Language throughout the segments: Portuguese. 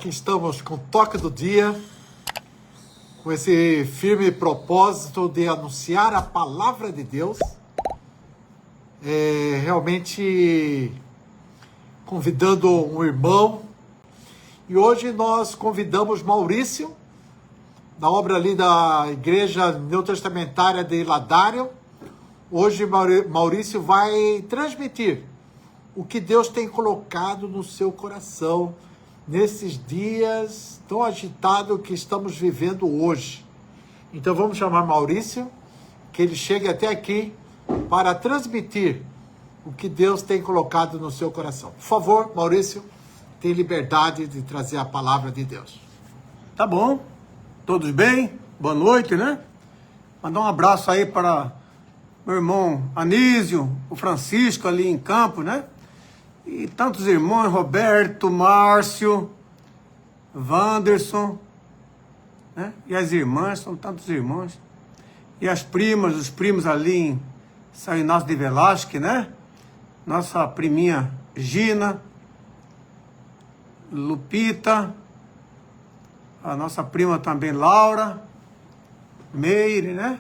aqui estamos com o Toque do Dia, com esse firme propósito de anunciar a palavra de Deus. Realmente convidando um irmão. E hoje nós convidamos Maurício, da obra ali da Igreja Neotestamentária de Ladário. Hoje Maurício vai transmitir o que Deus tem colocado no seu coração nesses dias tão agitados que estamos vivendo hoje. Então vamos chamar Maurício, que ele chegue até aqui para transmitir o que Deus tem colocado no seu coração. Por favor, Maurício, tem liberdade de trazer a palavra de Deus. Tá bom, todos bem? Boa noite, né? Mandar um abraço aí para meu irmão Anísio, o Francisco ali em Campo, né? E tantos irmãos, Roberto, Márcio, Wanderson, né? E as irmãs, são tantos irmãos. E as primas, os primos ali em São Inácio de Velasquez, né? Nossa priminha Gina, Lupita, a nossa prima também Laura, Meire, né?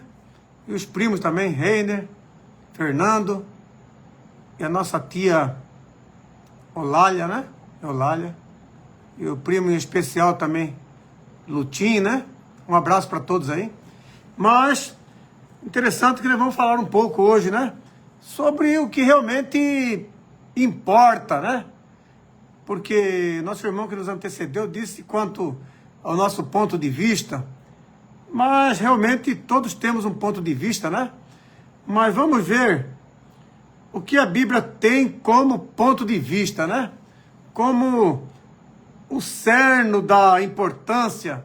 E os primos também, Reiner, Fernando, e a nossa tia Olália, né? Olália. E o primo em especial também, Lutim, né? Um abraço para todos aí. Mas, interessante que nós vamos falar um pouco hoje, né? Sobre o que realmente importa, né? Porque nosso irmão que nos antecedeu disse quanto ao nosso ponto de vista, mas realmente todos temos um ponto de vista, né? Mas vamos ver o que a Bíblia tem como ponto de vista, né? Como o cerne da importância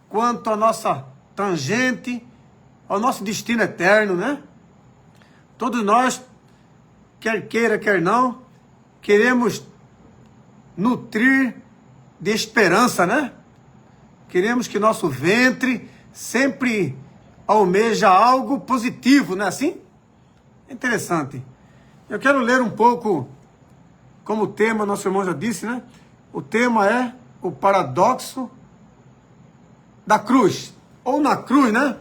quanto à nossa tangente, ao nosso destino eterno, né? Todos nós, quer queira, quer não, queremos nutrir de esperança, né? Queremos que nosso ventre sempre almeja algo positivo, não é assim? É interessante. Eu quero ler um pouco, como tema, nosso irmão já disse, né? O tema é o paradoxo da cruz, ou na cruz, né?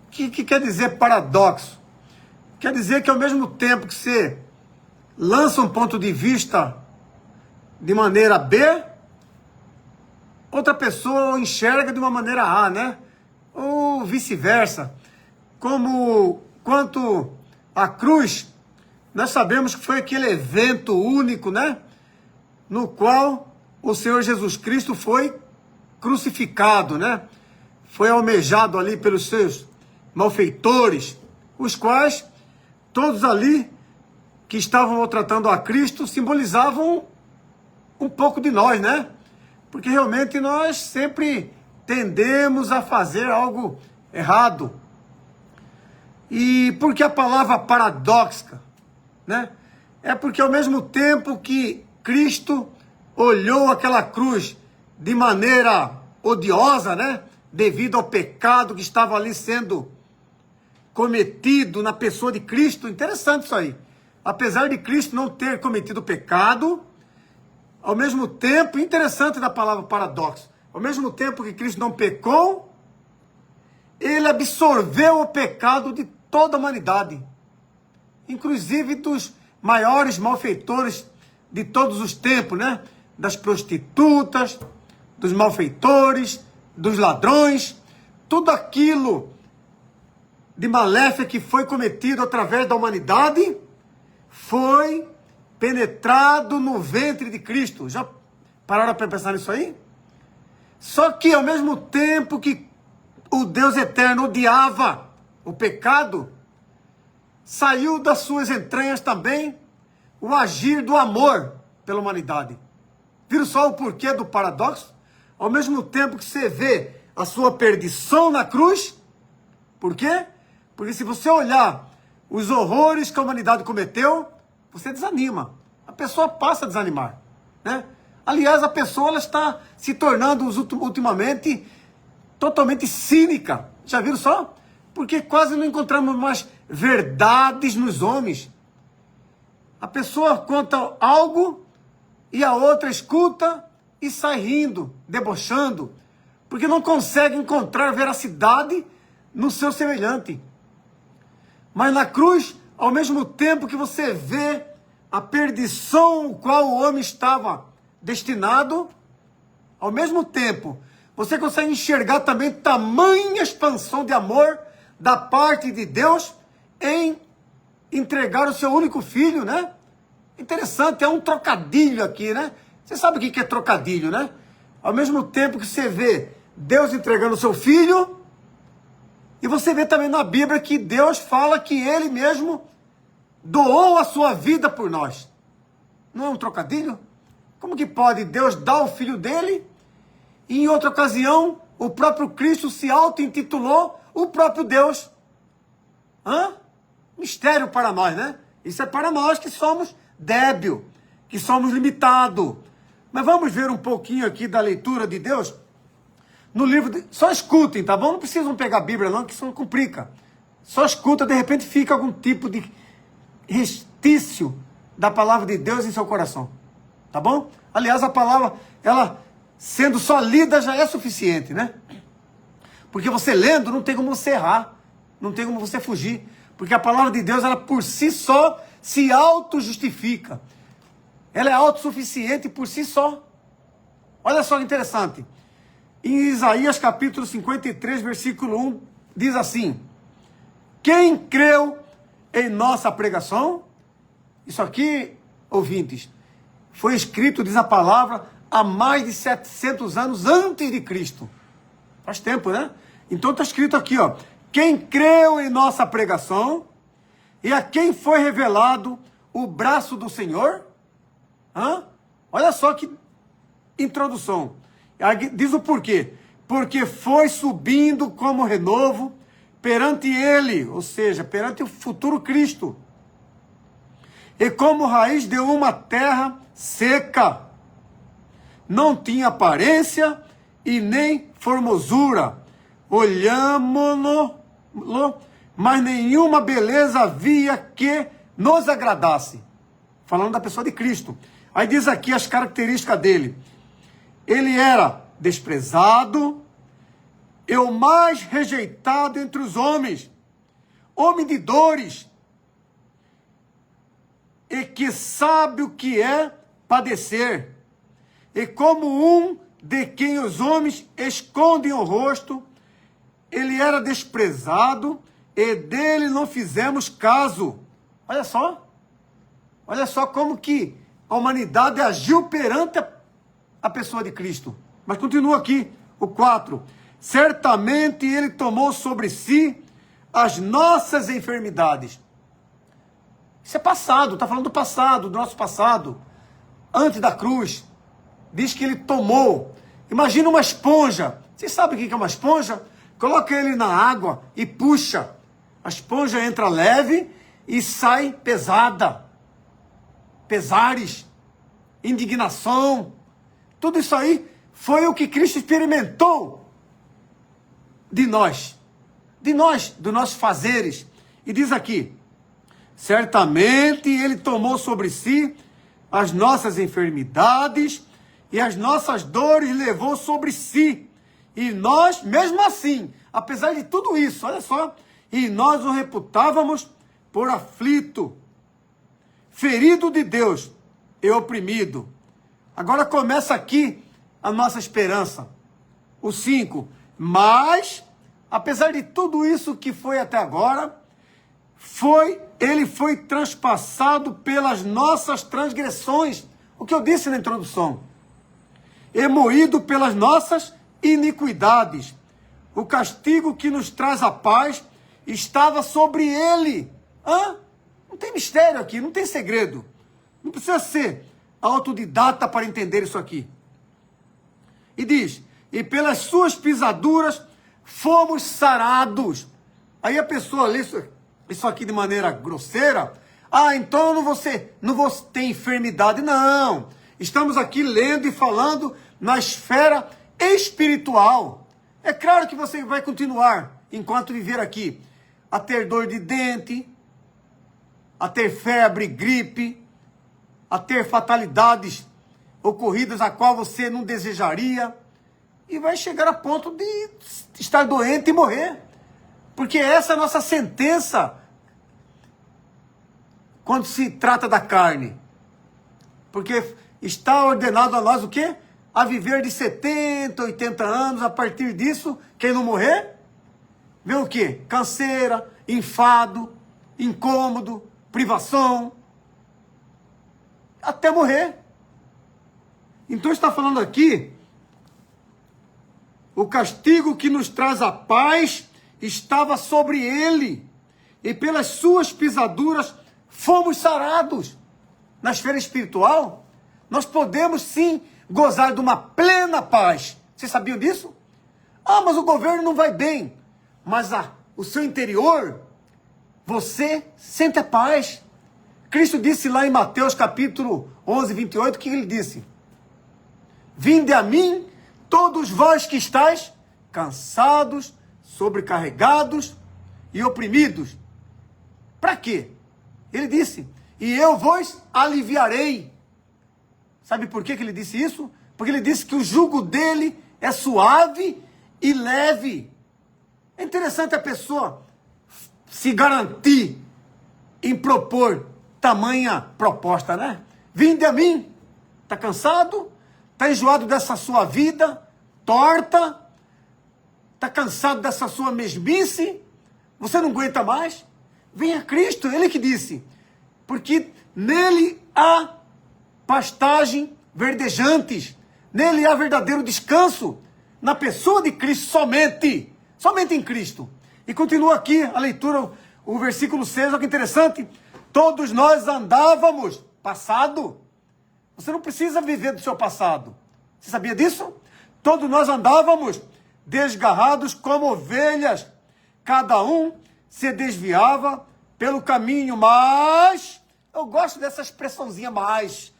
O que quer dizer paradoxo? Quer dizer que ao mesmo tempo que você lança um ponto de vista de maneira B, outra pessoa enxerga de uma maneira A, né? Ou vice-versa. Quanto à cruz, nós sabemos que foi aquele evento único, né? No qual o Senhor Jesus Cristo foi crucificado, né? Foi almejado ali pelos seus malfeitores, os quais todos ali que estavam maltratando a Cristo simbolizavam um pouco de nós, né? Porque realmente nós sempre tendemos a fazer algo errado. E por que a palavra paradoxa, né? É porque ao mesmo tempo que Cristo olhou aquela cruz de maneira odiosa, né? Devido ao pecado que estava ali sendo cometido na pessoa de Cristo. Interessante isso aí. Apesar de Cristo não ter cometido pecado, ao mesmo tempo, interessante da palavra paradoxo, ao mesmo tempo que Cristo não pecou, ele absorveu o pecado de toda a humanidade, inclusive dos maiores malfeitores de todos os tempos, né? Das prostitutas, dos malfeitores, dos ladrões, tudo aquilo de maléfico que foi cometido através da humanidade foi penetrado no ventre de Cristo. Já pararam para pensar nisso aí? Só que ao mesmo tempo que o Deus eterno odiava o pecado, saiu das suas entranhas também o agir do amor pela humanidade. Viram só o porquê do paradoxo? Ao mesmo tempo que você vê a sua perdição na cruz, por quê? Porque se você olhar os horrores que a humanidade cometeu, você desanima. A pessoa passa a desanimar, né? Aliás, a pessoa ela está se tornando ultimamente totalmente cínica. Já viram só? Porque quase não encontramos mais verdades nos homens. A pessoa conta algo e a outra escuta e sai rindo, debochando, porque não consegue encontrar veracidade no seu semelhante. Mas na cruz, ao mesmo tempo que você vê a perdição ao qual o homem estava destinado, ao mesmo tempo, você consegue enxergar também tamanha expansão de amor da parte de Deus em entregar o seu único filho, né? Interessante, é um trocadilho aqui, né? Você sabe o que é trocadilho, né? Ao mesmo tempo que você vê Deus entregando o seu filho, e você vê também na Bíblia que Deus fala que Ele mesmo doou a sua vida por nós. Não é um trocadilho? Como que pode Deus dar o filho dele e em outra ocasião o próprio Cristo se auto-intitulou o próprio Deus? Mistério para nós, né? Isso é para nós que somos débil, que somos limitados. Mas vamos ver um pouquinho aqui da leitura de Deus no livro de... Só escutem, tá bom? Não precisam pegar a Bíblia não, que isso não complica. Só escuta, de repente fica algum tipo de restício da palavra de Deus em seu coração. Tá bom? Aliás, a palavra, ela sendo só lida já é suficiente, né? Porque você lendo não tem como você errar, não tem como você fugir. Porque a palavra de Deus, ela por si só se auto-justifica. Ela é autossuficiente por si só. Olha só que interessante. Em Isaías capítulo 53, versículo 1, diz assim: quem creu em nossa pregação? Isso aqui, ouvintes, foi escrito, diz a palavra, há mais de 700 anos antes de Cristo. Faz tempo, né? Então está escrito aqui, ó. Quem creu em nossa pregação e a quem foi revelado o braço do Senhor? Olha só que introdução. Diz o porquê. Porque foi subindo como renovo perante ele, ou seja, perante o futuro Cristo. E como raiz de uma terra seca. Não tinha aparência e nem formosura. Olhámo-lo, mas nenhuma beleza havia que nos agradasse. Falando da pessoa de Cristo. Aí diz aqui as características dele. Ele era desprezado e o mais rejeitado entre os homens. Homem de dores. E que sabe o que é padecer. E como um de quem os homens escondem o rosto, ele era desprezado e dele não fizemos caso. Olha só como que a humanidade agiu perante a pessoa de Cristo. Mas continua aqui, o 4. Certamente ele tomou sobre si as nossas enfermidades. Isso é passado, está falando do passado, do nosso passado. Antes da cruz, diz que ele tomou. Imagina uma esponja. Vocês sabem o que é uma esponja? Coloca ele na água e puxa. A esponja entra leve e sai pesada. Pesares, indignação. Tudo isso aí foi o que Cristo experimentou de nós, dos nossos fazeres. E diz aqui, certamente ele tomou sobre si as nossas enfermidades e as nossas dores levou sobre si. E nós, mesmo assim, apesar de tudo isso, olha só, e nós o reputávamos por aflito, ferido de Deus e oprimido. Agora começa aqui a nossa esperança. O 5. Mas, apesar de tudo isso que foi até agora, ele foi transpassado pelas nossas transgressões. O que eu disse na introdução. E moído pelas nossas iniquidades. O castigo que nos traz a paz estava sobre ele. Não tem mistério aqui, não tem segredo. Não precisa ser autodidata para entender isso aqui. E diz, e pelas suas pisaduras fomos sarados. Aí a pessoa lê isso aqui de maneira grosseira. Então não vou ter enfermidade. Não. Estamos aqui lendo e falando na esfera espiritual. É claro que você vai continuar, enquanto viver aqui, a ter dor de dente, a ter febre, gripe, a ter fatalidades, ocorridas a qual você não desejaria, e vai chegar a ponto de estar doente e morrer. Porque essa é a nossa sentença quando se trata da carne. Porque está ordenado a nós o quê? A viver de 70, 80 anos. A partir disso, quem não morrer, vê o quê? Canseira, enfado, incômodo, privação, até morrer. Então está falando aqui, o castigo que nos traz a paz estava sobre ele, e pelas suas pisaduras fomos sarados. Na esfera espiritual, nós podemos sim gozar de uma plena paz. Vocês sabiam disso? Ah, mas o governo não vai bem. Mas o seu interior, você sente a paz. Cristo disse lá em Mateus capítulo 11, 28, o que ele disse? Vinde a mim, todos vós que estáis cansados, sobrecarregados e oprimidos. Para quê? Ele disse, e eu vos aliviarei. Sabe por que ele disse isso? Porque ele disse que o jugo dele é suave e leve. É interessante a pessoa se garantir em propor tamanha proposta, né? Vinde a mim. Está cansado? Está enjoado dessa sua vida torta? Está cansado dessa sua mesmice? Você não aguenta mais? Venha a Cristo, ele que disse. Porque nele há pastagem verdejantes. Nele há verdadeiro descanso. Na pessoa de Cristo somente. Somente em Cristo. E continua aqui a leitura, o versículo 6, olha que interessante. Todos nós andávamos, passado. Você não precisa viver do seu passado. Você sabia disso? Todos nós andávamos desgarrados como ovelhas. Cada um se desviava pelo caminho, mas... Eu gosto dessa expressãozinha, mas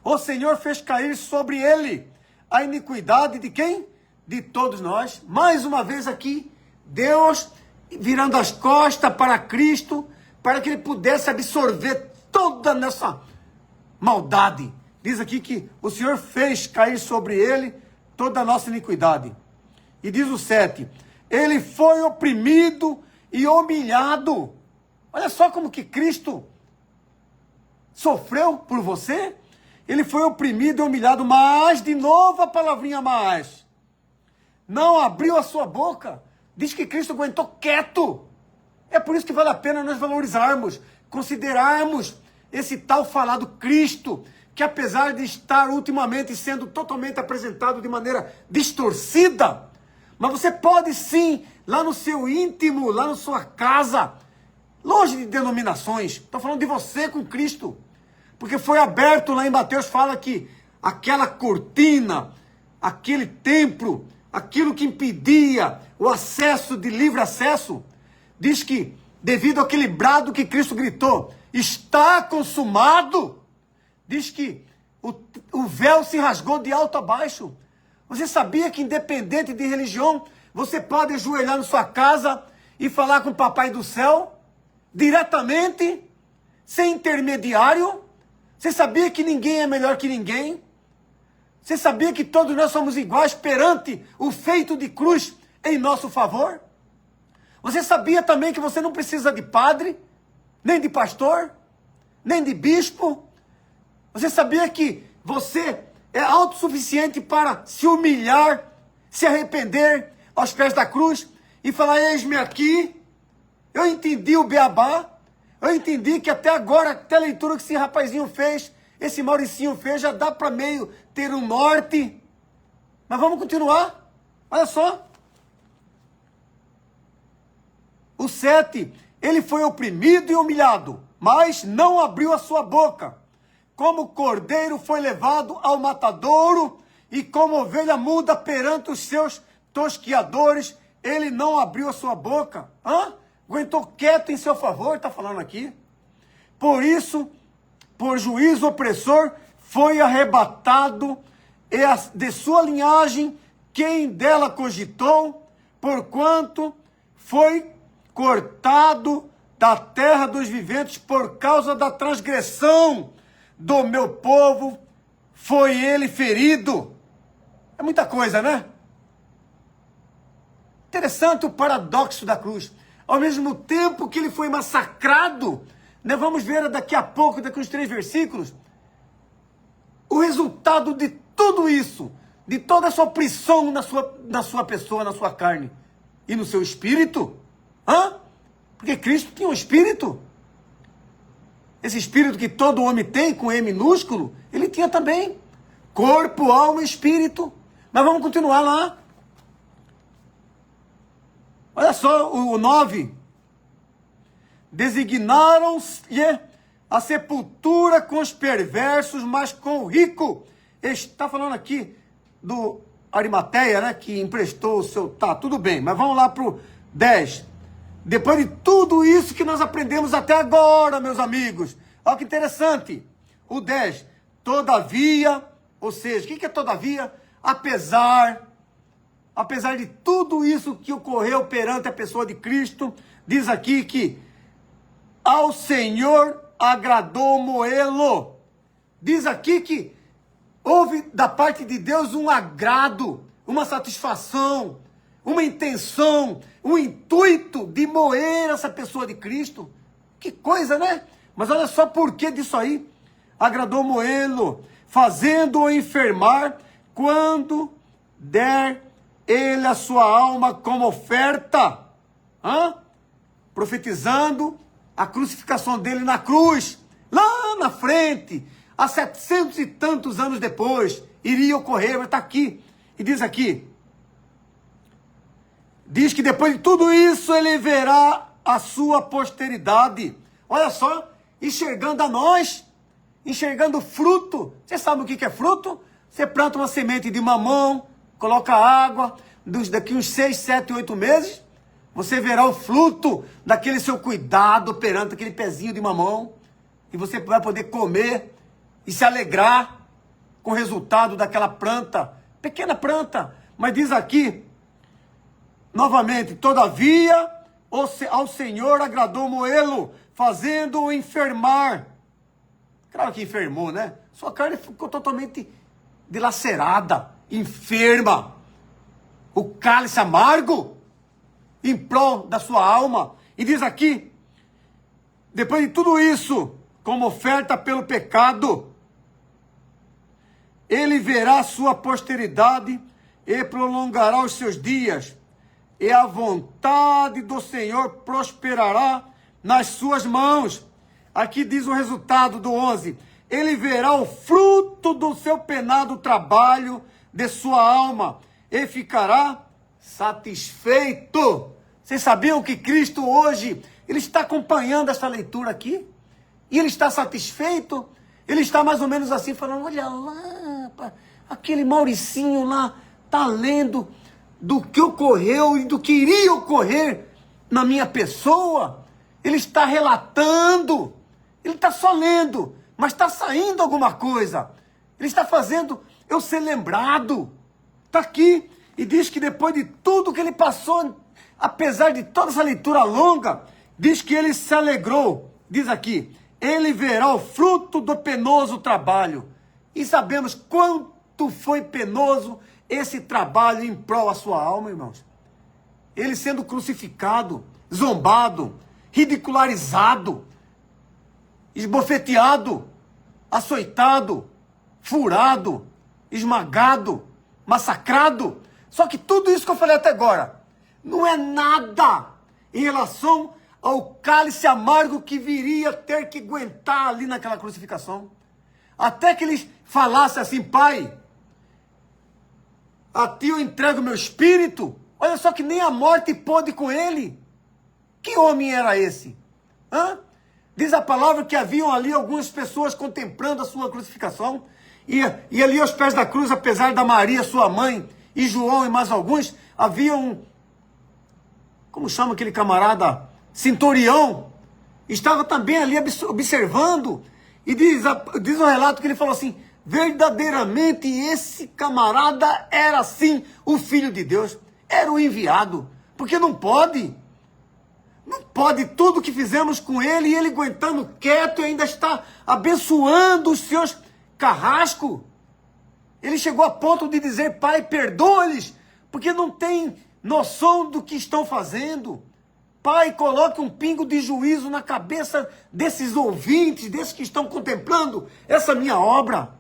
o Senhor fez cair sobre ele a iniquidade de quem? De todos nós. Mais uma vez aqui, Deus virando as costas para Cristo, para que ele pudesse absorver toda nessa maldade. Diz aqui que o Senhor fez cair sobre ele toda a nossa iniquidade. E diz o 7, ele foi oprimido e humilhado. Olha só como que Cristo sofreu por você. Ele foi oprimido e humilhado, mas, de novo a palavrinha mais, não abriu a sua boca. Diz que Cristo aguentou quieto. É por isso que vale a pena nós valorizarmos, considerarmos esse tal falado Cristo, que apesar de estar ultimamente sendo totalmente apresentado de maneira distorcida, mas você pode sim, lá no seu íntimo, lá na sua casa, longe de denominações, estou falando de você com Cristo, porque foi aberto lá em Mateus, fala que aquela cortina, aquele templo, aquilo que impedia o acesso de livre acesso, diz que devido àquele brado que Cristo gritou, está consumado, diz que o véu se rasgou de alto a baixo. Você sabia que independente de religião, você pode ajoelhar na sua casa e falar com o Papai do Céu, diretamente, sem intermediário? Você sabia que ninguém é melhor que ninguém? Você sabia que todos nós somos iguais perante o feito de cruz em nosso favor? Você sabia também que você não precisa de padre, nem de pastor, nem de bispo? Você sabia que você é autossuficiente para se humilhar, se arrepender aos pés da cruz e falar, eis-me aqui, eu entendi o beabá, eu entendi que até agora, até a leitura que esse rapazinho fez, esse Mauricinho fez, já dá para meio ter um norte. Mas vamos continuar. Olha só. O 7, ele foi oprimido e humilhado, mas não abriu a sua boca. Como cordeiro foi levado ao matadouro, e como ovelha muda perante os seus tosquiadores, ele não abriu a sua boca. Aguentou quieto em seu favor, está falando aqui. Por isso, por juízo opressor, foi arrebatado, e de sua linhagem, quem dela cogitou, porquanto foi cortado da terra dos viventes por causa da transgressão do meu povo foi ele ferido. É muita coisa, né? Interessante o paradoxo da cruz. Ao mesmo tempo que ele foi massacrado, né, vamos ver daqui a pouco, daqui uns 3 versículos, o resultado de tudo isso, de toda essa opressão na sua pessoa, na sua carne e no seu espírito. Porque Cristo tinha um espírito. Esse espírito que todo homem tem, com E minúsculo, ele tinha também. Corpo, alma e espírito. Mas vamos continuar lá. Olha só o 9. Designaram-lhe a sepultura com os perversos, mas com o rico. Está falando aqui do Arimateia, né? Que emprestou o seu... Tá, tudo bem, mas vamos lá para o 10. Depois de tudo isso que nós aprendemos até agora, meus amigos. Olha que interessante. O 10. Todavia, ou seja, o que é todavia? Apesar de tudo isso que ocorreu perante a pessoa de Cristo, diz aqui que ao Senhor agradou moê-lo. Diz aqui que houve da parte de Deus um agrado, uma satisfação, uma intenção, um intuito de moer essa pessoa de Cristo. Que coisa, né? Mas olha só por que disso aí. Agradou moê-lo, fazendo-o enfermar, quando der ele a sua alma como oferta. Profetizando a crucificação dele na cruz. Lá na frente, há 700 e tantos anos depois, iria ocorrer, mas está aqui. E diz aqui, diz que depois de tudo isso, ele verá a sua posteridade. Olha só, enxergando a nós, enxergando o fruto. Você sabe o que é fruto? Você planta uma semente de mamão, coloca água, daqui uns 6, 7, 8 meses, você verá o fruto daquele seu cuidado perante aquele pezinho de mamão, e você vai poder comer e se alegrar com o resultado daquela planta, pequena planta. Mas diz aqui, novamente, todavia, ao Senhor agradou moê-lo, fazendo-o enfermar. Claro que enfermou, né? Sua carne ficou totalmente dilacerada, enferma. O cálice amargo em prol da sua alma. E diz aqui, depois de tudo isso, como oferta pelo pecado, ele verá sua posteridade e prolongará os seus dias, e a vontade do Senhor prosperará nas suas mãos. Aqui diz o resultado do 11. Ele verá o fruto do seu penado trabalho, de sua alma, e ficará satisfeito. Vocês sabiam que Cristo hoje, ele está acompanhando essa leitura aqui? E ele está satisfeito? Ele está mais ou menos assim, falando, olha lá, aquele Mauricinho lá está lendo do que ocorreu e do que iria ocorrer na minha pessoa. Ele está relatando, ele está só lendo, mas está saindo alguma coisa. Ele está fazendo eu ser lembrado. Está aqui e diz que depois de tudo que ele passou, apesar de toda essa leitura longa, diz que ele se alegrou. Diz aqui, ele verá o fruto do penoso trabalho. E sabemos quanto foi penoso esse trabalho em prol da sua alma, irmãos. Ele sendo crucificado, zombado, ridicularizado, esbofeteado, açoitado, furado, esmagado, massacrado. Só que tudo isso que eu falei até agora não é nada em relação ao cálice amargo que viria ter que aguentar ali naquela crucificação. Até que ele falasse assim, Pai, a ti eu entrego meu espírito. Olha só que nem a morte pôde com ele. Que homem era esse? Diz a palavra que haviam ali algumas pessoas contemplando a sua crucificação. E ali aos pés da cruz, apesar da Maria, sua mãe, e João e mais alguns, havia um... Como chama aquele camarada? Centurião. Estava também ali observando. E diz o relato que ele falou assim, verdadeiramente esse camarada era sim o Filho de Deus. Era o enviado. Porque não pode. Não pode tudo que fizemos com ele e ele aguentando quieto e ainda está abençoando os seus carrascos. Ele chegou a ponto de dizer: Pai, perdoa-lhes, porque não tem noção do que estão fazendo. Pai, coloque um pingo de juízo na cabeça desses ouvintes, desses que estão contemplando essa minha obra.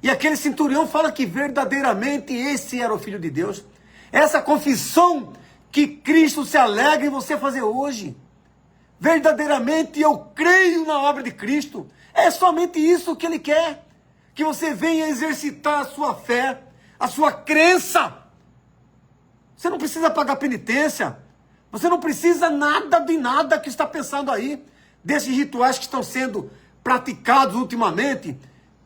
E aquele centurião fala que verdadeiramente esse era o Filho de Deus. Essa confissão que Cristo se alegra em você fazer hoje. Verdadeiramente eu creio na obra de Cristo. É somente isso que Ele quer. Que você venha exercitar a sua fé, a sua crença. Você não precisa pagar penitência. Você não precisa nada de nada que está pensando aí. Desses rituais que estão sendo praticados ultimamente.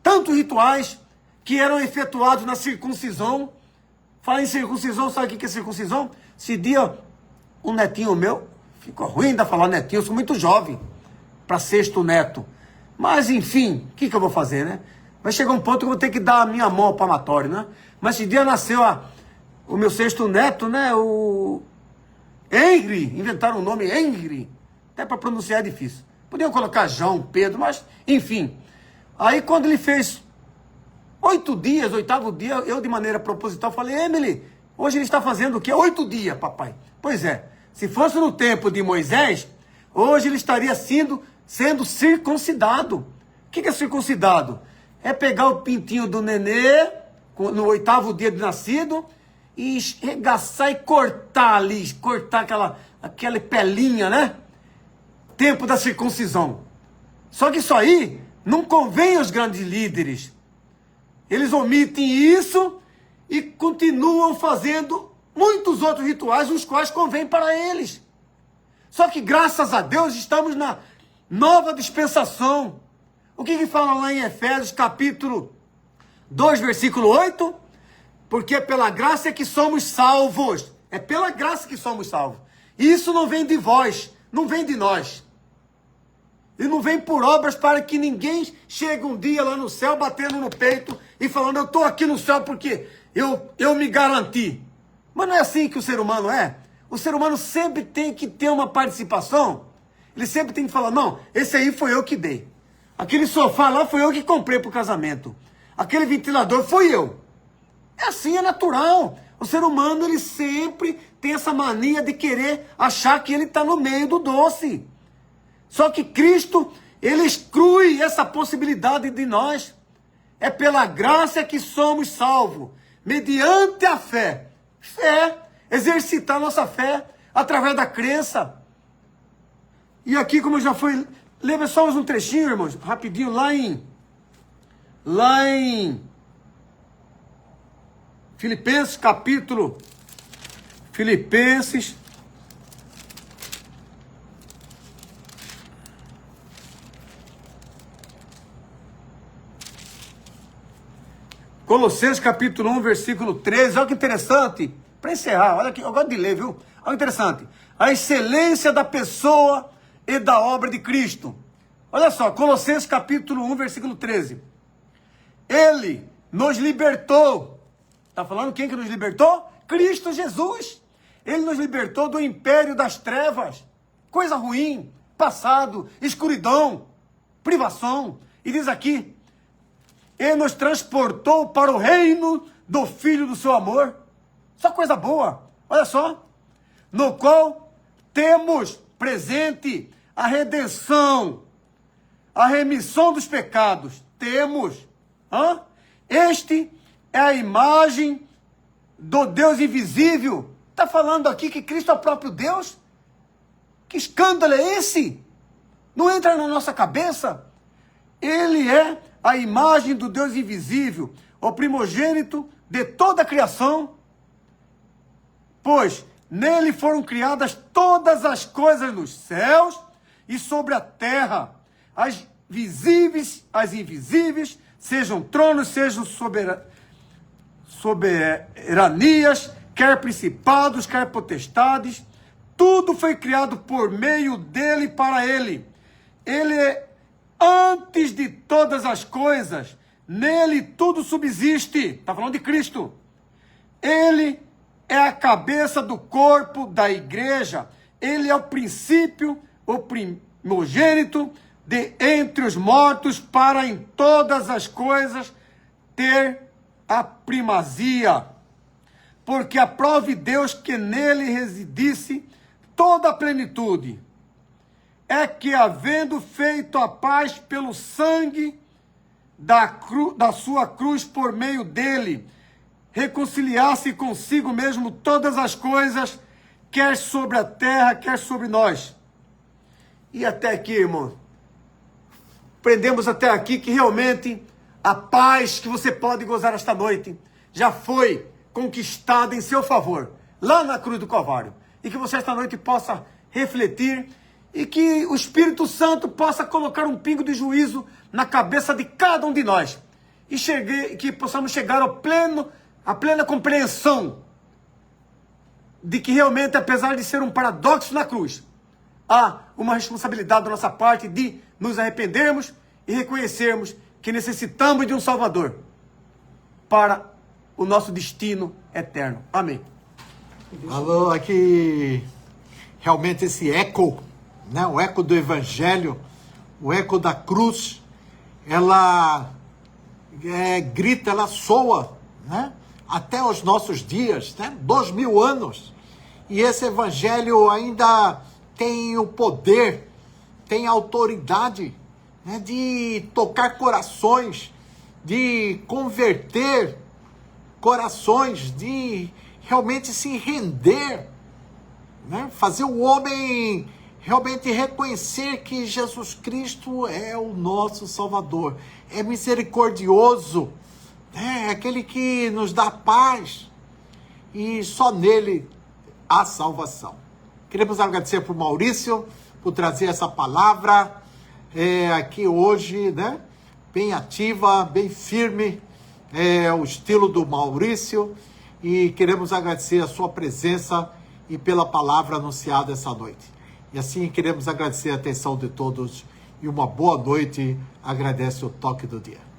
Tantos rituais que eram efetuados na circuncisão. Fala em circuncisão, sabe o que é circuncisão? Esse dia, um netinho meu, ficou ruim ainda falar netinho, eu sou muito jovem para sexto neto. Mas, enfim, o que eu vou fazer, né? Vai chegar um ponto que eu vou ter que dar a minha mão ao palmatório, né? Mas esse dia nasceu o meu sexto neto, né? O Henry, inventaram o nome Henry. Até para pronunciar é difícil. Podiam colocar João, Pedro, mas, enfim. Aí, quando ele fez 8 dias, 8º dia, eu de maneira proposital falei: Emily, hoje ele está fazendo o quê? 8 dias, papai. Pois é, se fosse no tempo de Moisés, hoje ele estaria sendo circuncidado. O que é circuncidado? É pegar o pintinho do nenê, no 8º dia de nascido, e esregaçar e cortar ali, cortar aquela pelinha, né? Tempo da circuncisão. Só que isso aí não convém aos grandes líderes. Eles omitem isso e continuam fazendo muitos outros rituais, os quais convêm para eles. Só que, graças a Deus, estamos na nova dispensação. O que fala lá em Efésios, capítulo 2, versículo 8? Porque pela graça é que somos salvos. É pela graça que somos salvos. E isso não vem de vós, não vem de nós. E não vem por obras para que ninguém chegue um dia lá no céu batendo no peito e falando: eu estou aqui no céu porque eu me garanti. Mas não é assim que o ser humano é. O ser humano sempre tem que ter uma participação. Ele sempre tem que falar: não, esse aí foi eu que dei. Aquele sofá lá foi eu que comprei para o casamento. Aquele ventilador foi eu. É assim, é natural. O ser humano, ele sempre tem essa mania de querer achar que ele está no meio do doce. Só que Cristo, ele exclui essa possibilidade de nós. É pela graça que somos salvos, mediante a fé. Fé, exercitar nossa fé através da crença. E aqui, como eu já fui, lembra só um trechinho, irmãos, rapidinho, lá em Filipenses, capítulo Filipenses, Colossenses capítulo 1, versículo 13, olha que interessante, para encerrar, olha aqui, eu gosto de ler, viu? Olha que interessante, a excelência da pessoa e da obra de Cristo. Olha só, Colossenses capítulo 1, versículo 13. Ele nos libertou. Está falando quem que nos libertou? Cristo Jesus. Ele nos libertou do império das trevas. Coisa ruim, passado, escuridão, privação. E diz aqui: Ele nos transportou para o reino do Filho do seu amor. Só coisa boa. Olha só. No qual temos presente a redenção, a remissão dos pecados. Temos. Este é a imagem do Deus invisível. Está falando aqui que Cristo é o próprio Deus? Que escândalo é esse? Não entra na nossa cabeça? Ele é a imagem do Deus invisível, o primogênito de toda a criação. Pois nele foram criadas todas as coisas nos céus e sobre a terra, as visíveis, as invisíveis, sejam tronos, sejam soberanias, quer principados, quer potestades. Tudo foi criado por meio dele e para ele. Ele é antes de todas as coisas, nele tudo subsiste. Está falando de Cristo. Ele é a cabeça do corpo da igreja. Ele é o princípio, o primogênito de entre os mortos, para em todas as coisas ter a primazia. Porque aprove Deus que nele residisse toda a plenitude. É que, havendo feito a paz pelo sangue da sua cruz, por meio dele, reconciliasse consigo mesmo todas as coisas, quer sobre a terra, quer sobre nós. E até aqui, irmão, aprendemos até aqui que realmente a paz que você pode gozar esta noite já foi conquistada em seu favor, lá na cruz do Calvário. E que você esta noite possa refletir e que o Espírito Santo possa colocar um pingo de juízo na cabeça de cada um de nós. E que possamos chegar à plena compreensão de que realmente, apesar de ser um paradoxo na cruz, há uma responsabilidade da nossa parte de nos arrependermos e reconhecermos que necessitamos de um Salvador para o nosso destino eterno. Amém. Falou aqui realmente esse eco, né? O eco do Evangelho, o eco da cruz, ela grita, ela soa, né? Até os nossos dias, né? 2000 anos. E esse Evangelho ainda tem o poder, tem a autoridade, né? De tocar corações, de converter corações, de realmente se render, né? Fazer o homem realmente reconhecer que Jesus Cristo é o nosso Salvador, é misericordioso, né? É aquele que nos dá paz, e só nele há salvação. Queremos agradecer por Maurício, por trazer essa palavra aqui hoje, né? Bem ativa, bem firme, o estilo do Maurício, e queremos agradecer a sua presença e pela palavra anunciada essa noite. E assim queremos agradecer a atenção de todos, e uma boa noite. Agradece o Toque do Dia.